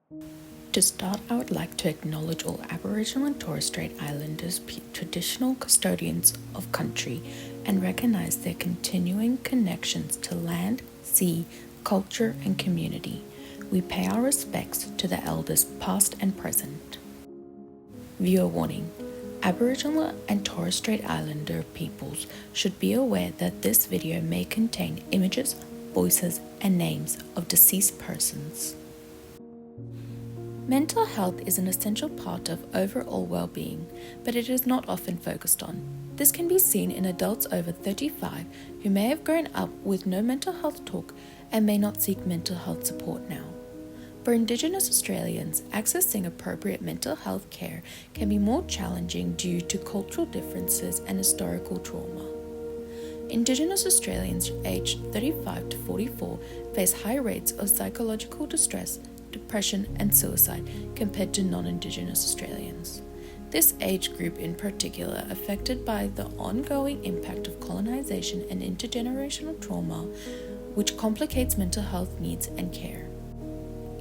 To start, I would like to acknowledge all Aboriginal and Torres Strait Islanders, traditional custodians of country, and recognise their continuing connections to land, sea, culture, and community. We pay our respects to the elders past and present. Viewer warning. Aboriginal and Torres Strait Islander peoples should be aware that this video may contain images, voices, and names of deceased persons. Mental health is an essential part of overall well-being, but it is not often focused on. This can be seen in adults over 35 who may have grown up with no mental health talk and may not seek mental health support now. For Indigenous Australians, accessing appropriate mental health care can be more challenging due to cultural differences and historical trauma. Indigenous Australians aged 35 to 44 face high rates of psychological distress, depression, and suicide compared to non-Indigenous Australians. This age group in particular affected by the ongoing impact of colonisation and intergenerational trauma, which complicates mental health needs and care.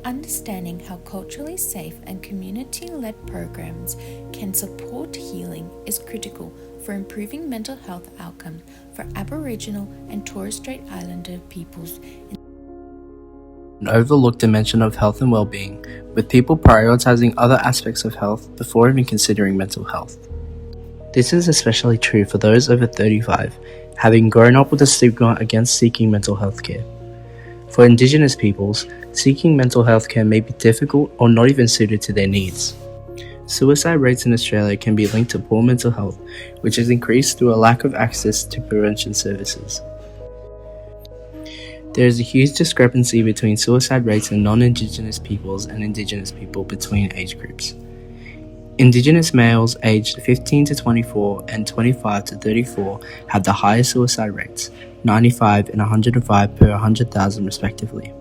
Understanding how culturally safe and community-led programs can support healing is critical for improving mental health outcomes for Aboriginal and Torres Strait Islander peoples. An overlooked dimension of health and well-being, with people prioritizing other aspects of health before even considering mental health. This is especially true for those over 35, having grown up with a stigma against seeking mental health care. For Indigenous peoples, seeking mental health care may be difficult or not even suited to their needs. Suicide rates in Australia can be linked to poor mental health, which has increased through a lack of access to prevention services. There is a huge discrepancy between suicide rates in non-Indigenous peoples and Indigenous people between age groups. Indigenous males aged 15 to 24 and 25 to 34 have the highest suicide rates, 95 and 105 per 100,000 respectively,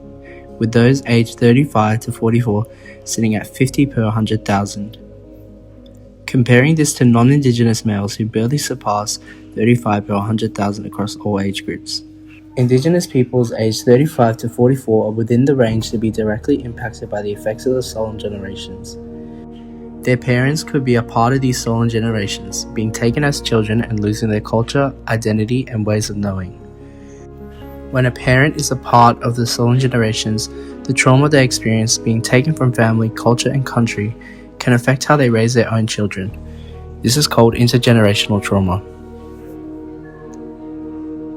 with those aged 35 to 44 sitting at 50 per 100,000. Comparing this to non-Indigenous males who barely surpass 35 per 100,000 across all age groups. Indigenous peoples aged 35 to 44 are within the range to be directly impacted by the effects of the stolen generations. Their parents could be a part of these stolen generations, being taken as children and losing their culture, identity, and ways of knowing. When a parent is a part of the stolen generations, the trauma they experience being taken from family, culture, and country can affect how they raise their own children. This is called intergenerational trauma.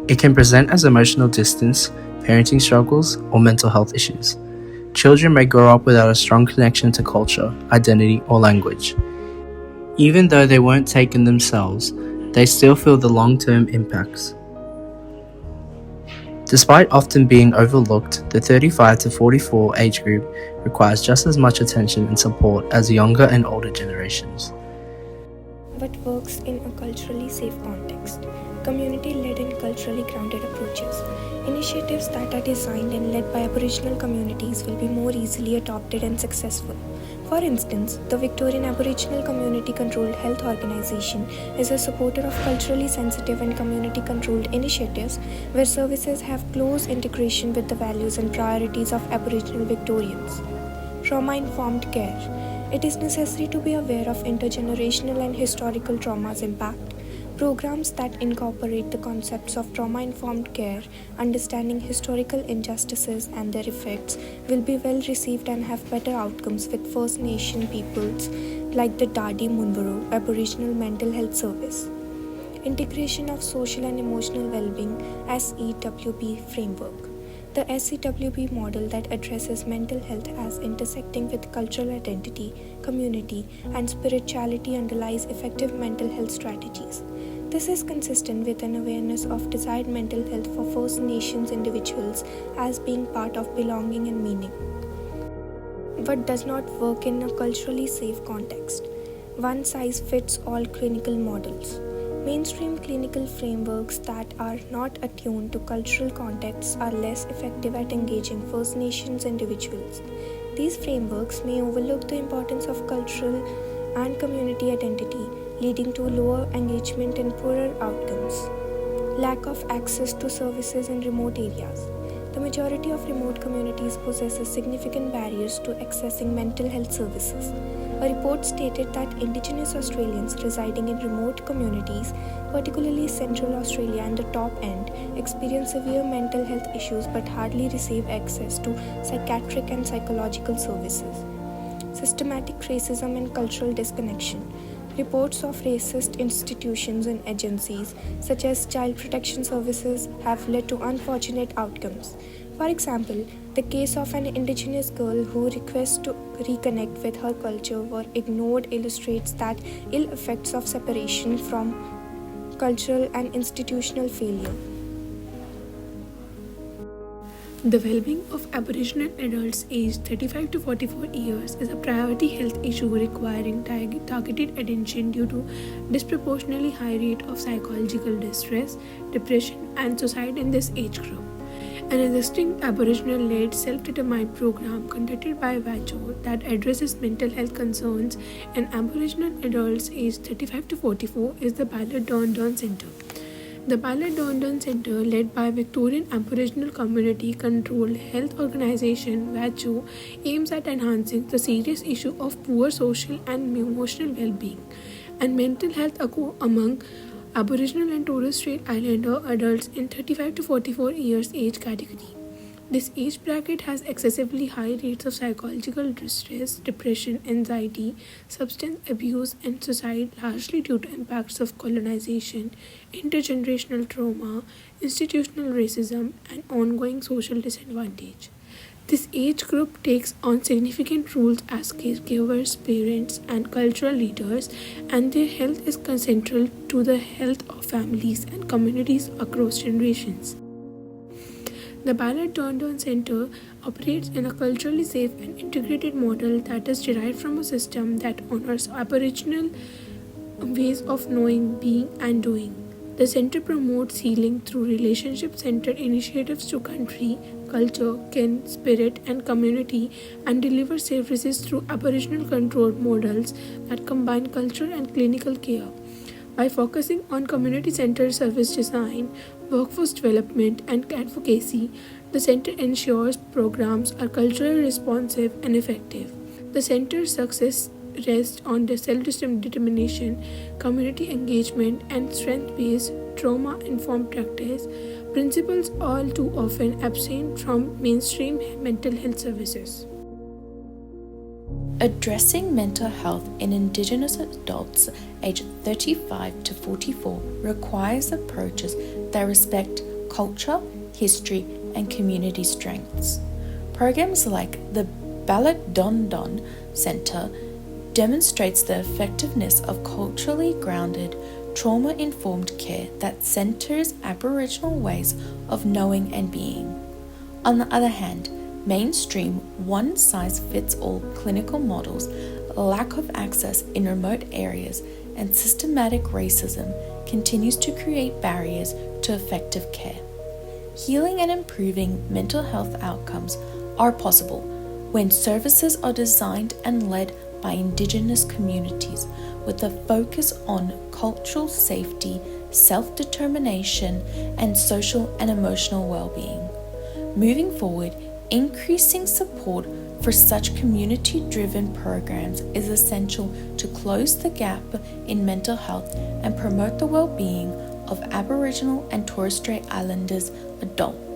It can present as emotional distance, parenting struggles, or mental health issues. Children may grow up without a strong connection to culture, identity, or language. Even though they weren't taken themselves, they still feel the long-term impacts. Despite often being overlooked, the 35 to 44 age group requires just as much attention and support as younger and older generations. But works in a culturally safe context. Community-led and culturally grounded approaches. Initiatives that are designed and led by Aboriginal communities will be more easily adopted and successful. For instance, the Victorian Aboriginal Community-Controlled Health Organisation is a supporter of culturally sensitive and community-controlled initiatives where services have close integration with the values and priorities of Aboriginal Victorians. Trauma-informed care. It is necessary to be aware of intergenerational and historical trauma's impact. Programs that incorporate the concepts of trauma-informed care, understanding historical injustices and their effects, will be well received and have better outcomes with First Nation peoples like the Dadi Munburu Aboriginal Mental Health Service. Integration of Social and Emotional Wellbeing (SEWB) framework. The SEWB model that addresses mental health as intersecting with cultural identity, community, and spirituality underlies effective mental health strategies. This is consistent with an awareness of desired mental health for First Nations individuals as being part of belonging and meaning, but does not work in a culturally safe context. One-size-fits-all clinical models. Mainstream clinical frameworks that are not attuned to cultural contexts are less effective at engaging First Nations individuals. These frameworks may overlook the importance of cultural and community identity, leading to lower engagement and poorer outcomes. Lack of access to services in remote areas. The majority of remote communities possesses significant barriers to accessing mental health services. A report stated that Indigenous Australians residing in remote communities, particularly Central Australia and the top end, experience severe mental health issues but hardly receive access to psychiatric and psychological services. Systematic racism and cultural disconnection. Reports of racist institutions and agencies, such as Child Protection Services, have led to unfortunate outcomes. For example, the case of an Indigenous girl who requests to reconnect with her culture were ignored illustrates that ill effects of separation from cultural and institutional failure. The well-being of Aboriginal adults aged 35 to 44 years is a priority health issue requiring targeted attention due to disproportionately high rate of psychological distress, depression, and suicide in this age group. An existing Aboriginal-led self-determined program conducted by WACHO that addresses mental health concerns in Aboriginal adults aged 35 to 44 is the Ballard Don Don Centre. The Ballard Don Don Centre, led by Victorian Aboriginal Community Controlled Health Organisation WACHO, aims at enhancing the serious issue of poor social and emotional well-being and mental health among Aboriginal and Torres Strait Islander adults in 35 to 44 years age category. This age bracket has excessively high rates of psychological distress, depression, anxiety, substance abuse, and suicide, largely due to impacts of colonization, intergenerational trauma, institutional racism, and ongoing social disadvantage. This age group takes on significant roles as caregivers, parents, and cultural leaders, and their health is central to the health of families and communities across generations. The Ballard Don Don Centre operates in a culturally safe and integrated model that is derived from a system that honors Aboriginal ways of knowing, being, and doing. The centre promotes healing through relationship-centered initiatives to country, culture, kin, spirit, and community, and delivers services through Aboriginal-controlled models that combine cultural and clinical care. By focusing on community-centered service design, workforce development, and advocacy, the centre ensures programs are culturally responsive and effective. The centre's success rests on the self-determination, community engagement, and strength-based, trauma-informed practice, principles all too often absent from mainstream mental health services. Addressing mental health in Indigenous adults aged 35 to 44 requires approaches that respect culture, history, and community strengths. Programs like the Ballard Don Don Centre demonstrates the effectiveness of culturally grounded, trauma-informed care that centres Aboriginal ways of knowing and being. On the other hand, mainstream one-size-fits-all clinical models, lack of access in remote areas, and systematic racism continues to create barriers to effective care. Healing and improving mental health outcomes are possible when services are designed and led by Indigenous communities with a focus on cultural safety, self-determination, and social and emotional well-being. Moving forward, increasing support for such community-driven programs is essential to close the gap in mental health and promote the well-being of Aboriginal and Torres Strait Islanders adults.